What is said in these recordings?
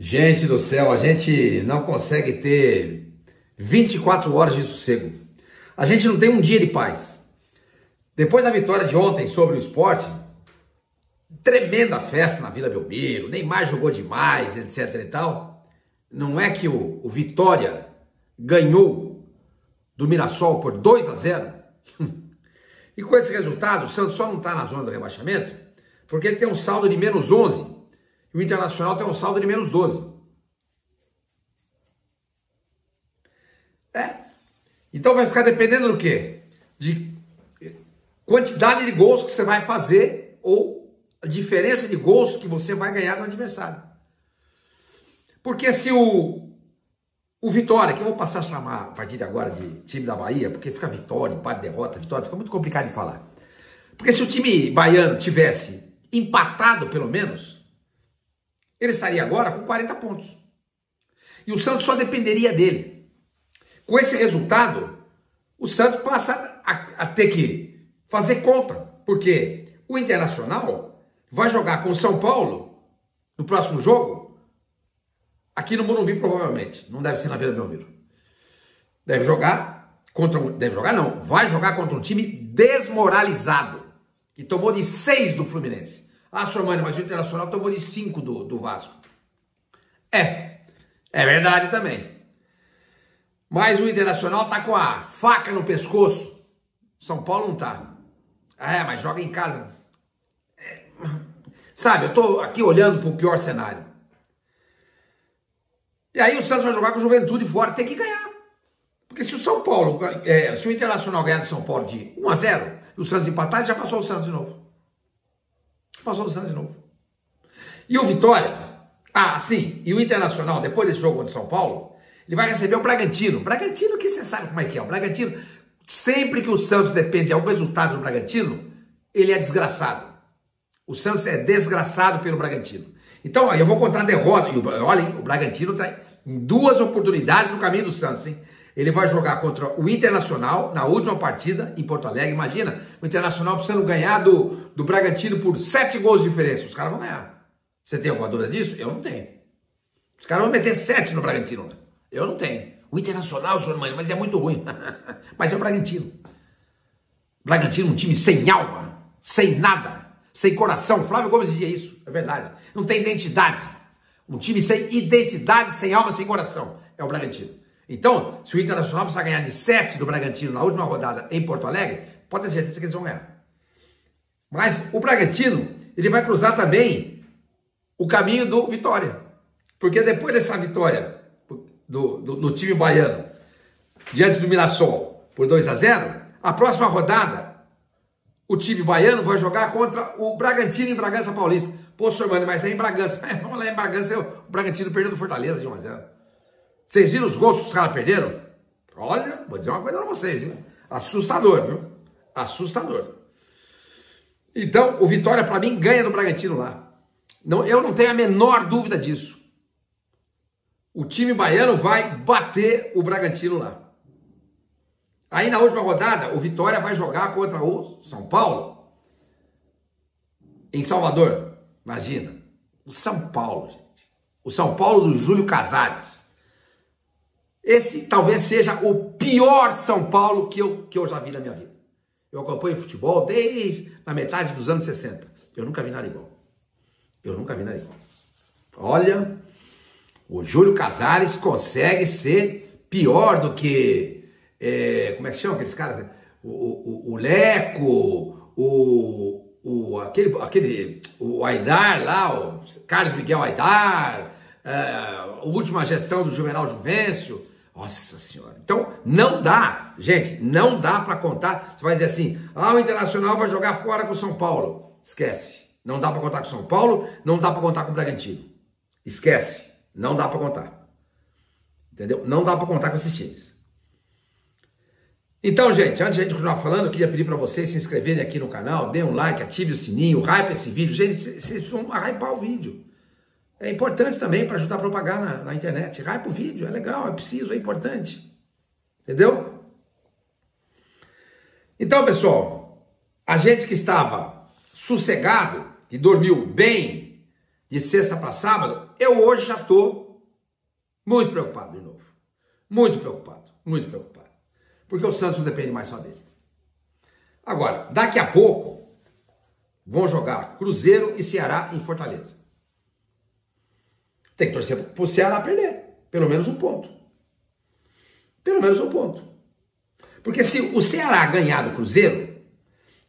Gente do céu, a gente não consegue ter 24 horas de sossego. A gente não tem um dia de paz. Depois da vitória de ontem sobre o Sport, tremenda festa na Vila Belmiro, Neymar jogou demais, etc e tal. Não é que o Vitória ganhou do Mirassol por 2-0? E com esse resultado, o Santos só não está na zona do rebaixamento porque ele tem um saldo de menos 11 e o Internacional tem um saldo de menos 12. Então vai ficar dependendo do quê? De quantidade de gols que você vai fazer ou a diferença de gols que você vai ganhar do adversário. Porque se o Vitória, que eu vou passar a chamar a partir de agora de time da Bahia, porque fica vitória, empate, derrota, vitória, fica muito complicado de falar. Porque se o time baiano tivesse empatado pelo menos, ele estaria agora com 40 pontos. E o Santos só dependeria dele. Com esse resultado, o Santos passa a ter que fazer conta, porque o Internacional vai jogar com o São Paulo no próximo jogo, aqui no Morumbi provavelmente, não deve ser na Vila Belmiro. Vai jogar contra um time desmoralizado, que tomou de 6 do Fluminense. Ah, Sormani, mas o Internacional tomou de 5 do Vasco. É verdade também. Mas o Internacional tá com a faca no pescoço. São Paulo não tá. Mas joga em casa. Sabe, eu tô aqui olhando pro pior cenário. E aí o Santos vai jogar com o Juventude fora, tem que ganhar. Porque se o São Paulo, se o Internacional ganhar do São Paulo de 1-0, e o Santos empatar, já passou o Santos de novo. Passou o Santos de novo. E o Vitória, sim, e o Internacional, depois desse jogo contra o São Paulo, ele vai receber o Bragantino. Bragantino que você sabe como é que é. O Bragantino, sempre que o Santos depende de algum resultado do Bragantino, ele é desgraçado. O Santos é desgraçado pelo Bragantino. Então, eu vou contar a derrota. E olha, o Bragantino está em 2 oportunidades no caminho do Santos, hein? Ele vai jogar contra o Internacional na última partida em Porto Alegre. Imagina, o Internacional precisando ganhar do Bragantino por 7 gols de diferença. Os caras vão ganhar. Você tem alguma dúvida disso? Eu não tenho. Os caras vão meter 7 no Bragantino, né? Eu não tenho. O Internacional, senhor mãe, mas é muito ruim. Mas é o Bragantino. Bragantino, um time sem alma, sem nada, sem coração. Flávio Gomes dizia isso, é verdade. Não tem identidade. Um time sem identidade, sem alma, sem coração. É o Bragantino. Então, se o Internacional precisar ganhar de 7 do Bragantino na última rodada em Porto Alegre, pode ter certeza que eles vão ganhar. Mas o Bragantino, ele vai cruzar também o caminho do Vitória. Porque depois dessa vitória do time baiano diante do Mirassol por 2-0, a próxima rodada o time baiano vai jogar contra o Bragantino em Bragança Paulista. Pô, senhor Mano, mas é em Bragança. Vamos lá em Bragança, o Bragantino perdeu do Fortaleza de 1-0. Vocês viram os gols que os caras perderam? Olha, vou dizer uma coisa pra vocês, viu? Assustador, viu? Assustador. Então, o Vitória, pra mim, ganha do Bragantino lá. Não, eu não tenho a menor dúvida disso. O time baiano vai bater o Bragantino lá. Aí na última rodada, o Vitória vai jogar contra o São Paulo. Em Salvador. Imagina. O São Paulo, gente. O São Paulo do Júlio Casares. Esse talvez seja o pior São Paulo que eu já vi na minha vida. Eu acompanho futebol desde a metade dos anos 60. Eu nunca vi nada igual. Eu nunca vi nada igual. Olha... O Júlio Casares consegue ser pior do que, como é que chama aqueles caras? O Leco, o Aidar lá, o Carlos Miguel Aidar, a última gestão do Juvenal Juvencio. Nossa Senhora. Então, não dá, gente, não dá para contar. Você vai dizer assim, o Internacional vai jogar fora com o São Paulo. Esquece. Não dá para contar com o São Paulo, não dá para contar com o Bragantino. Esquece. Não dá para contar. Entendeu? Não dá para contar com esses times. Então, gente, antes de a gente continuar falando, eu queria pedir para vocês se inscreverem aqui no canal, dê um like, ative o sininho, hype esse vídeo. Gente, vocês vão hypar o vídeo. É importante também para ajudar a propagar na internet. Hype o vídeo, é legal, é preciso, é importante. Entendeu? Então, pessoal, a gente que estava sossegado, que dormiu bem, de sexta para sábado, eu hoje já estou muito preocupado de novo. Muito preocupado, muito preocupado. Porque o Santos não depende mais só dele. Agora, daqui a pouco, vão jogar Cruzeiro e Ceará em Fortaleza. Tem que torcer para o Ceará perder. Pelo menos um ponto. Pelo menos um ponto. Porque se o Ceará ganhar do Cruzeiro,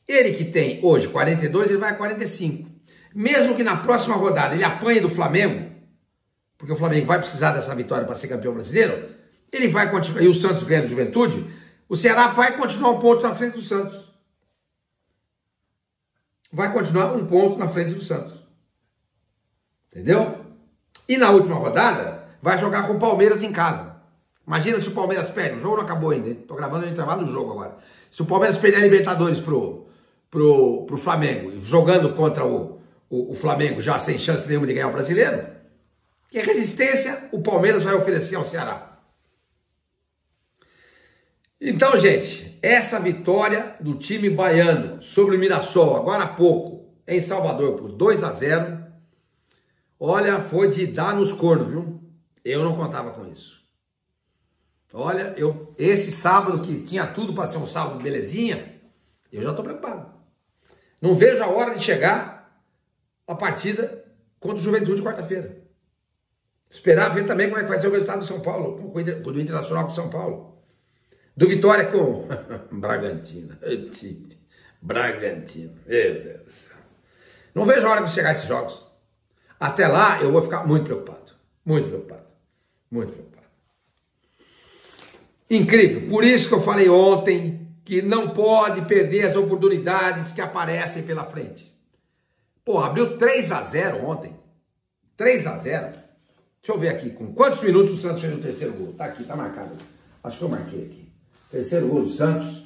ele que tem hoje 42, ele vai a 45. Mesmo que na próxima rodada ele apanhe do Flamengo, porque o Flamengo vai precisar dessa vitória para ser campeão brasileiro, ele vai continuar, e o Santos ganha do Juventude, o Ceará vai continuar um ponto na frente do Santos. Vai continuar um ponto na frente do Santos. Entendeu? E na última rodada, vai jogar com o Palmeiras em casa. Imagina se o Palmeiras perde. O jogo não acabou ainda, hein? Tô gravando no intervalo do jogo agora. Se o Palmeiras perder a Libertadores pro Flamengo, jogando contra o Flamengo já sem chance nenhuma de ganhar o brasileiro, que resistência o Palmeiras vai oferecer ao Ceará? Então, gente, essa vitória do time baiano sobre o Mirassol, agora há pouco, em Salvador, por 2-0, olha, foi de dar nos cornos, viu? Eu não contava com isso. Olha, esse sábado que tinha tudo para ser um sábado belezinha, eu já estou preocupado. Não vejo a hora de chegar a partida contra o Juventude quarta-feira. Esperar ver também como é que vai ser o resultado do São Paulo, do Internacional com o São Paulo. Do Vitória com Bragantino. Bragantino. Meu Deus do céu. Não vejo a hora de chegar esses jogos. Até lá eu vou ficar muito preocupado. Muito preocupado. Muito preocupado. Incrível. Por isso que eu falei ontem que não pode perder as oportunidades que aparecem pela frente. Pô, abriu 3-0 ontem. 3-0. Deixa eu ver aqui. Com quantos minutos o Santos fez o terceiro gol? Tá aqui, tá marcado. Acho que eu marquei aqui. Terceiro gol do Santos.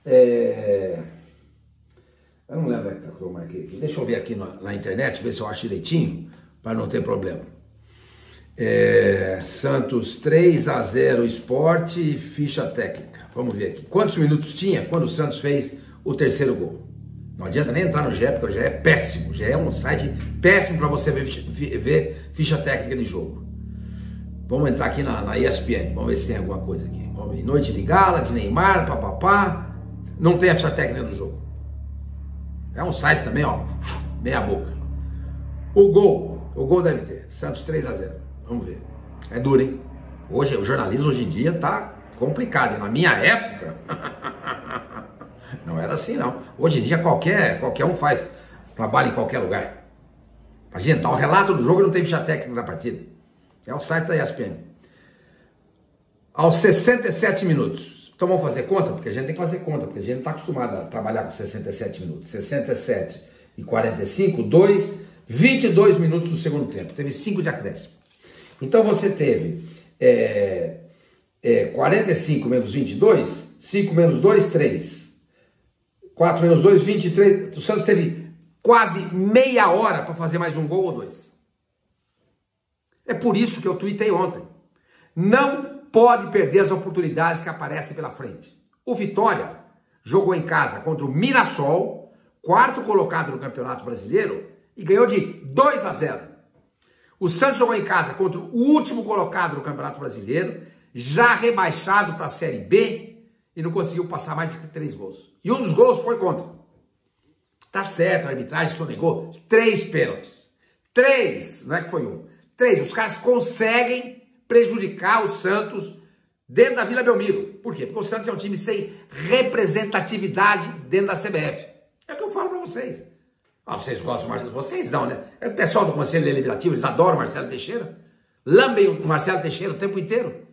Eu não lembro que eu marquei aqui. Deixa eu ver aqui na internet, ver se eu acho direitinho, para não ter problema. Santos 3-0 Sport e ficha técnica. Vamos ver aqui. Quantos minutos tinha quando o Santos fez o terceiro gol? Não adianta nem entrar no GE, porque o GE é péssimo. O GE é um site péssimo para você ver ficha técnica de jogo. Vamos entrar aqui na ESPN. Vamos ver se tem alguma coisa aqui. Vamos ver. Noite de gala, de Neymar, papapá. Não tem a ficha técnica do jogo. É um site também, ó. Meia boca. O gol deve ter. Santos 3-0. Vamos ver. É duro, hein? Hoje, o jornalismo hoje em dia tá complicado. Na minha época, não era assim, não. Hoje em dia qualquer um faz. Trabalha em qualquer lugar. Imagina, tá o relato do jogo e não tem ficha técnica da partida. É o site da ESPN. Aos 67 minutos. Então vamos fazer conta? Porque a gente tem que fazer conta, porque a gente não está acostumado a trabalhar com 67 minutos. 67 e 45, 22 minutos do segundo tempo. Teve 5 de acréscimo. Então você teve 45 menos 22, 5 menos 2, 3. 4 menos 2, 23. O Santos teve quase meia hora para fazer mais um gol ou dois. É por isso que eu tuitei ontem. Não pode perder as oportunidades que aparecem pela frente. O Vitória jogou em casa contra o Mirassol, quarto colocado no Campeonato Brasileiro, e ganhou de 2-0. O Santos jogou em casa contra o último colocado no Campeonato Brasileiro, já rebaixado para a Série B, e não conseguiu passar mais de 3 gols. E um dos gols foi contra. Tá certo, a arbitragem só negou 3 pênaltis. 3, não é que foi um. 3, os caras conseguem prejudicar o Santos dentro da Vila Belmiro. Por quê? Porque o Santos é um time sem representatividade dentro da CBF. É o que eu falo para vocês. Vocês gostam mais de vocês? Não, né? É o pessoal do Conselho Deliberativo, eles adoram o Marcelo Teixeira. Lambem o Marcelo Teixeira o tempo inteiro.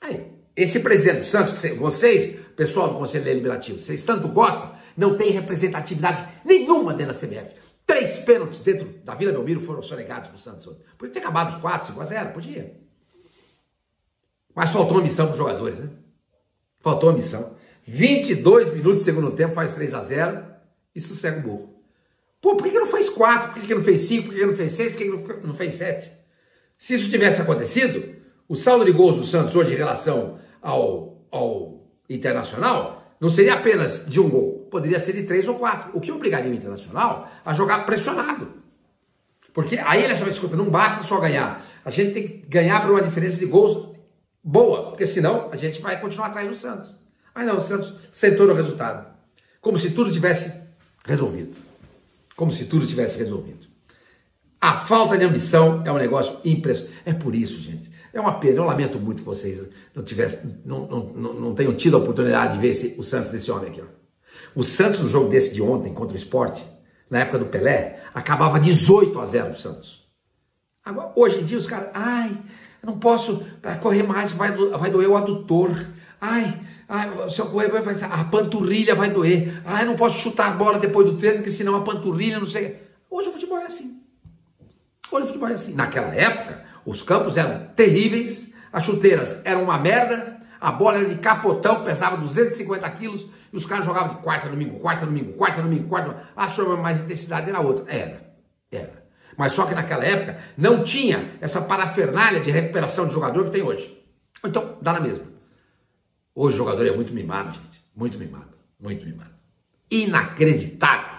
Aí, esse presidente do Santos, vocês, pessoal do Conselho Deliberativo, vocês tanto gostam, não tem representatividade nenhuma dentro da CBF. 3 pênaltis dentro da Vila Belmiro foram sonegados para o Santos. Podia ter acabado os 4, 5-0, podia. Mas faltou uma missão para os jogadores, né? Faltou uma missão. 22 minutos do segundo tempo, faz 3-0 e sossega o burro. Pô, por que não fez 4? Por que não fez 5? Por que não fez 6? Por que não fez 7? Se isso tivesse acontecido, o saldo de gols do Santos hoje em relação ao Internacional não seria apenas de um gol, poderia ser de 3 ou 4, o que obrigaria o Internacional a jogar pressionado. Porque aí ele sabe, escuta, não basta só ganhar. A gente tem que ganhar por uma diferença de gols boa, porque senão a gente vai continuar atrás do Santos. Mas não, o Santos sentou no resultado. Como se tudo tivesse resolvido. Como se tudo tivesse resolvido. A falta de ambição é um negócio impressionante. É por isso, gente. É uma pena. Eu lamento muito que vocês não tenham tido a oportunidade de ver o Santos desse homem aqui. Ó. O Santos, no jogo desse de ontem contra o Sport, na época do Pelé, acabava 18-0 o Santos. Agora, hoje em dia os caras, eu não posso correr mais, vai doer o adutor. Se eu correr, a panturrilha vai doer. Eu não posso chutar a bola depois do treino, porque senão a panturrilha, não sei. Hoje o futebol é assim. Hoje o futebol é assim. Naquela época, os campos eram terríveis, as chuteiras eram uma merda, a bola era de capotão, pesava 250 quilos, e os caras jogavam de quarta domingo. A sua mais intensidade era outra. Era. Mas só que naquela época não tinha essa parafernália de recuperação de jogador que tem hoje. Então, dá na mesma. Hoje o jogador é muito mimado, gente. Muito mimado. Inacreditável.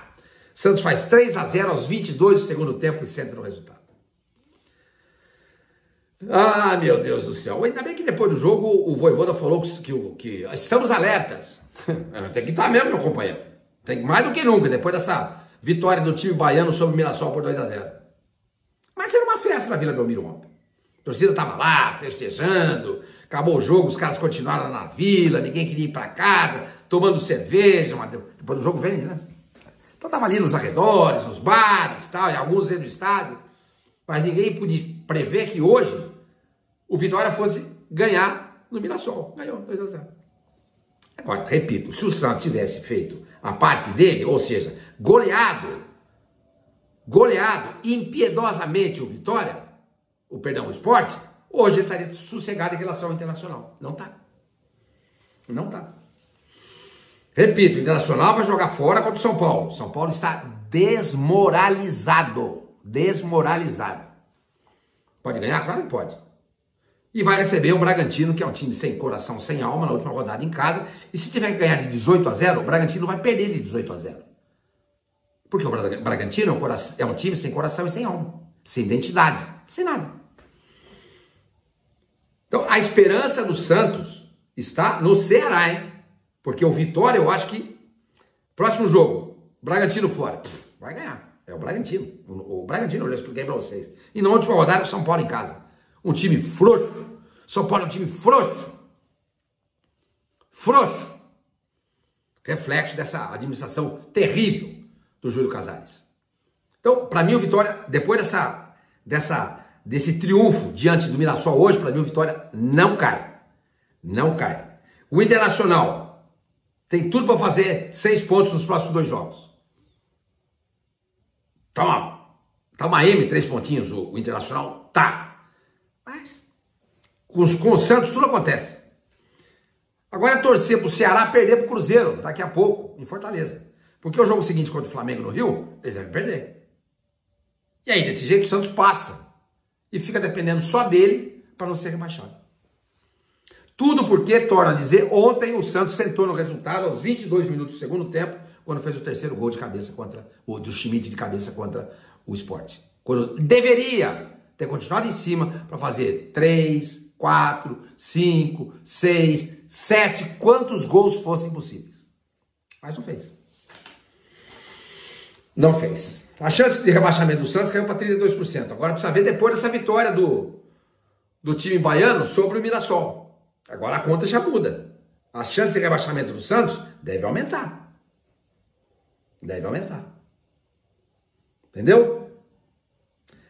Santos faz 3-0 aos 22 do segundo tempo e senta no resultado. Meu Deus do céu. Ainda bem que depois do jogo o Vojvoda falou que estamos alertas. Tem que estar mesmo, meu companheiro. Tem mais do que nunca, depois dessa vitória do time baiano sobre o Mirassol por 2-0. Mas era uma festa na Vila Belmiro ontem. A torcida estava lá, festejando, acabou o jogo, os caras continuaram na vila, ninguém queria ir para casa, tomando cerveja, depois do jogo vende, né? Então estava ali nos arredores, nos bares, tal, e alguns dentro do estádio, mas ninguém podia prever que hoje o Vitória fosse ganhar no Mirassol. Ganhou 2-0. Agora, repito, se o Santos tivesse feito a parte dele, ou seja, goleado impiedosamente o Sport, hoje ele estaria sossegado em relação ao Internacional. Não tá. Repito, o Internacional vai jogar fora contra o São Paulo. O São Paulo está desmoralizado. Pode ganhar? Claro que pode. E vai receber o Bragantino, que é um time sem coração, sem alma, na última rodada em casa. E se tiver que ganhar de 18-0, o Bragantino vai perder de 18-0. Porque o Bragantino é um time sem coração e sem alma. Sem identidade. Sem nada. Então, a esperança do Santos está no Ceará, hein? Porque o Vitória, eu acho que... Próximo jogo, Bragantino fora. Vai ganhar. É o Bragantino. O Bragantino, eu já expliquei para vocês. E na última rodada, o São Paulo em casa. Um time frouxo. São Paulo é um time frouxo. Reflexo dessa administração terrível do Júlio Casares. Então, para mim, o Vitória, depois desse triunfo diante do Mirassol hoje, para mim, o Vitória não cai. O Internacional tem tudo para fazer 6 pontos nos próximos 2 jogos. Tá uma M, 3 pontinhos o Internacional? Tá. Mas com o Santos tudo acontece. Agora é torcer pro Ceará perder pro Cruzeiro daqui a pouco, em Fortaleza. Porque o jogo seguinte contra o Flamengo no Rio, eles devem perder. E aí, desse jeito, o Santos passa. E fica dependendo só dele para não ser rebaixado. Tudo porque, torna a dizer, ontem o Santos sentou no resultado aos 22 minutos do segundo tempo, quando fez o terceiro gol de cabeça do Schmidt de cabeça contra o Sport. Quando deveria ter continuado em cima para fazer 3, 4, 5, 6, 7, quantos gols fossem possíveis. Mas não fez. Não fez. A chance de rebaixamento do Santos caiu para 32%. Agora precisa ver depois dessa vitória do time baiano sobre o Mirassol. Agora a conta já muda. A chance de rebaixamento do Santos deve aumentar. Entendeu?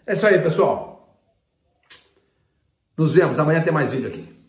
É isso aí, pessoal. Nos vemos. Amanhã tem mais vídeo aqui.